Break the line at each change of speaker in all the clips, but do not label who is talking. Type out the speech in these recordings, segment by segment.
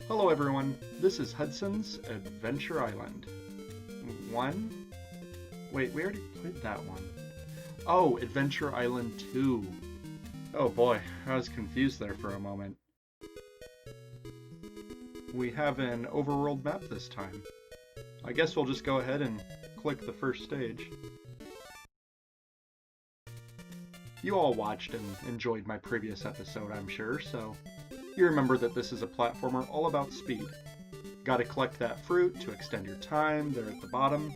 Hello everyone, this is Hudson's Adventure Island. 1? Wait, we already played that one. Oh, Adventure Island 2. Oh boy, I was confused there for a moment. We have an overworld map this time. I guess we'll just go ahead and click the first stage. You all watched and enjoyed my previous episode, I'm sure, so you remember that this is a platformer all about speed. Gotta collect that fruit to extend your time there at the bottom,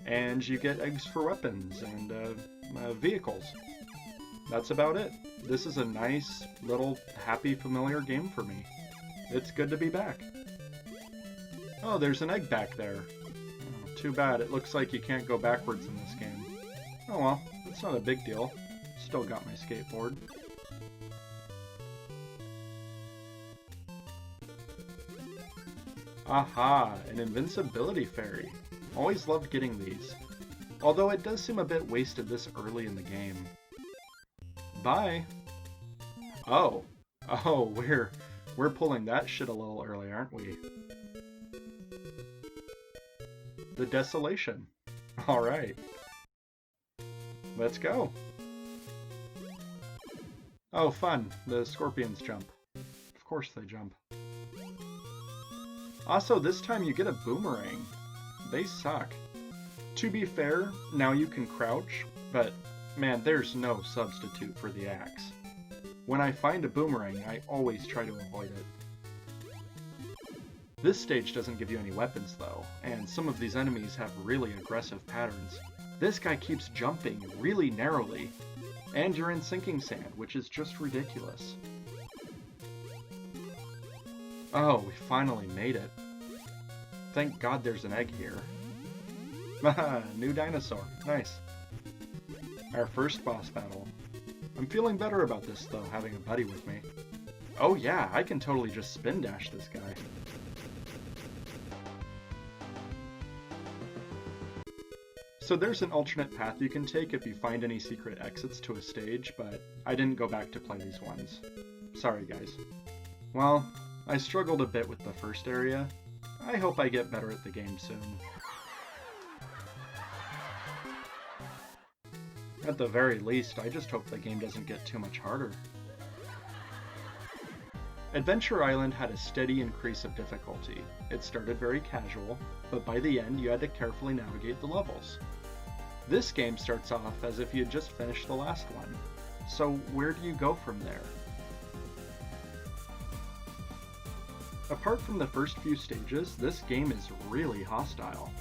and you get eggs for weapons and vehicles. That's about it. This is a nice, little, happy, familiar game for me. It's good to be back. Oh, there's an egg back there. Oh, too bad. It looks like you can't go backwards in this game. Oh well, it's not a big deal. Still got my skateboard. Aha, an invincibility fairy. Always loved getting these. Although it does seem a bit wasted this early in the game. Bye! Oh, we're pulling that shit a little early, aren't we? The Desolation. Alright. Let's go. Oh, fun. The scorpions jump. Of course they jump. Also, this time you get a boomerang. They suck. To be fair, now you can crouch, but man, there's no substitute for the axe. When I find a boomerang, I always try to avoid it. This stage doesn't give you any weapons though, and some of these enemies have really aggressive patterns. This guy keeps jumping really narrowly, and you're in sinking sand, which is just ridiculous. Oh, we finally made it. Thank God there's an egg here. Haha, new dinosaur. Nice. Our first boss battle. I'm feeling better about this though, having a buddy with me. Oh yeah, I can totally just spin dash this guy. So there's an alternate path you can take if you find any secret exits to a stage, but I didn't go back to play these ones. Sorry guys. Well, I struggled a bit with the first area. I hope I get better at the game soon. At the very least, I just hope the game doesn't get too much harder. Adventure Island had a steady increase of difficulty. It started very casual, but by the end you had to carefully navigate the levels. This game starts off as if you had just finished the last one. So where do you go from there? Apart from the first few stages, this game is really hostile.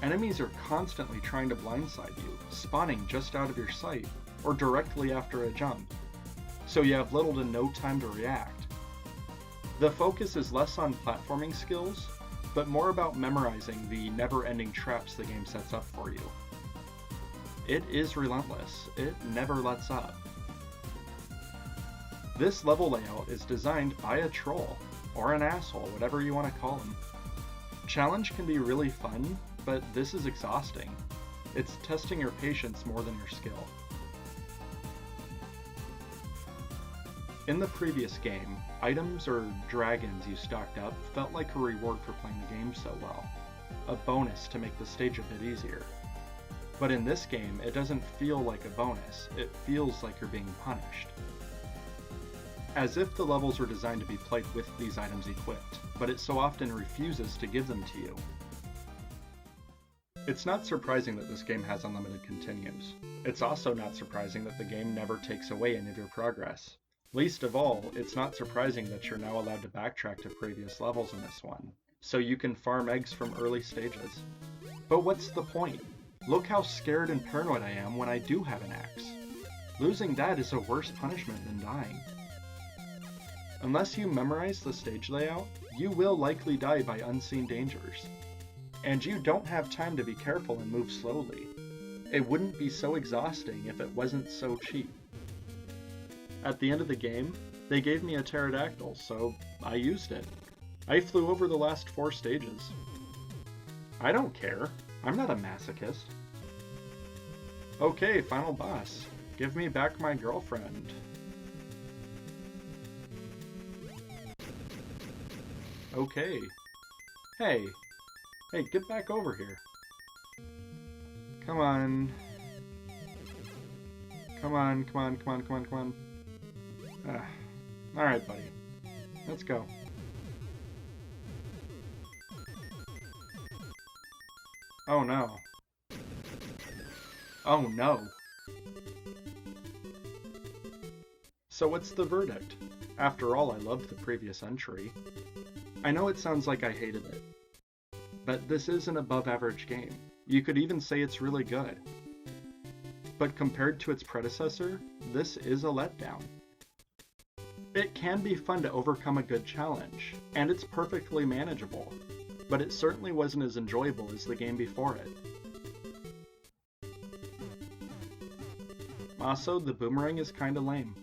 Enemies are constantly trying to blindside you, spawning just out of your sight, or directly after a jump, so you have little to no time to react. The focus is less on platforming skills, but more about memorizing the never-ending traps the game sets up for you. It is relentless, it never lets up. This level layout is designed by a troll, or an asshole, whatever you want to call him. Challenge can be really fun, but this is exhausting. It's testing your patience more than your skill. In the previous game, items or dragons you stocked up felt like a reward for playing the game so well, a bonus to make the stage a bit easier. But in this game, it doesn't feel like a bonus, it feels like you're being punished. As if the levels were designed to be played with these items equipped, but it so often refuses to give them to you. It's not surprising that this game has unlimited continues. It's also not surprising that the game never takes away any of your progress. Least of all, it's not surprising that you're now allowed to backtrack to previous levels in this one, so you can farm eggs from early stages. But what's the point? Look how scared and paranoid I am when I do have an axe. Losing that is a worse punishment than dying. Unless you memorize the stage layout, you will likely die by unseen dangers. And you don't have time to be careful and move slowly. It wouldn't be so exhausting if it wasn't so cheap. At the end of the game, they gave me a pterodactyl, so I used it. I flew over the last 4 stages. I don't care. I'm not a masochist. Okay, final boss. Give me back my girlfriend. Okay. Hey. Hey, get back over here. Come on. Come on, come on, come on, come on, come on. Alright, buddy. Let's go. Oh no. Oh no. So what's the verdict? After all, I loved the previous entry. I know it sounds like I hated it, but this is an above-average game. You could even say it's really good. But compared to its predecessor, this is a letdown. It can be fun to overcome a good challenge, and it's perfectly manageable, but it certainly wasn't as enjoyable as the game before it. Also, the boomerang is kinda lame.